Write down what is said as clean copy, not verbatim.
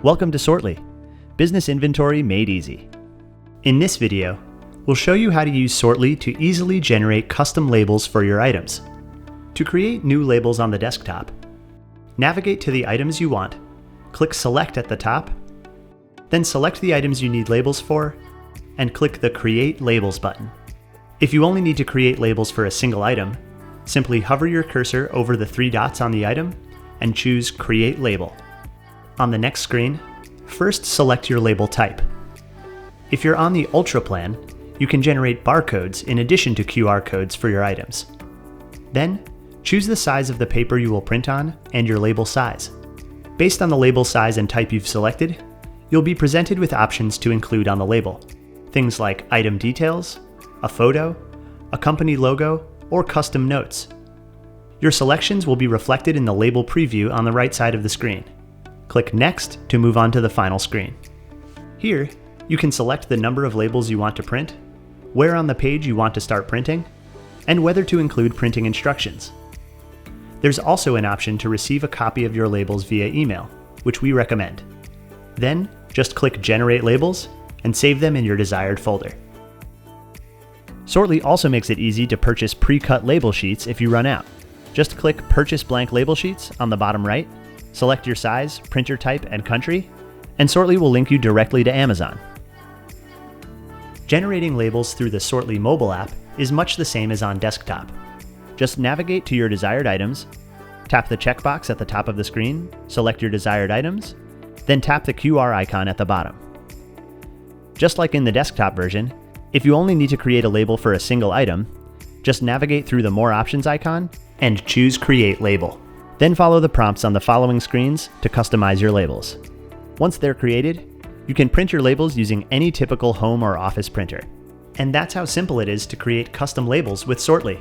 Welcome to Sortly, business inventory made easy. In this video, we'll show you how to use Sortly to easily generate custom labels for your items. To create new labels on the desktop, navigate to the items you want, click Select at the top, then select the items you need labels for, and click the Create Labels button. If you only need to create labels for a single item, simply hover your cursor over the three dots on the item and choose Create Label. On the next screen, first select your label type. If you're on the Ultra plan, you can generate barcodes in addition to QR codes for your items. Then, choose the size of the paper you will print on and your label size. Based on the label size and type you've selected, you'll be presented with options to include on the label. Things like item details, a photo, a company logo, or custom notes. Your selections will be reflected in the label preview on the right side of the screen. Click Next to move on to the final screen. Here, you can select the number of labels you want to print, where on the page you want to start printing, and whether to include printing instructions. There's also an option to receive a copy of your labels via email, which we recommend. Then, just click Generate Labels and save them in your desired folder. Sortly also makes it easy to purchase pre-cut label sheets if you run out. Just click Purchase Blank Label Sheets on the bottom right, select your size, printer type, and country, and Sortly will link you directly to Amazon. Generating labels through the Sortly mobile app is much the same as on desktop. Just navigate to your desired items, tap the checkbox at the top of the screen, select your desired items, then tap the QR icon at the bottom. Just like in the desktop version, if you only need to create a label for a single item, just navigate through the More Options icon and choose Create Label. Then follow the prompts on the following screens to customize your labels. Once they're created, you can print your labels using any typical home or office printer. And that's how simple it is to create custom labels with Sortly.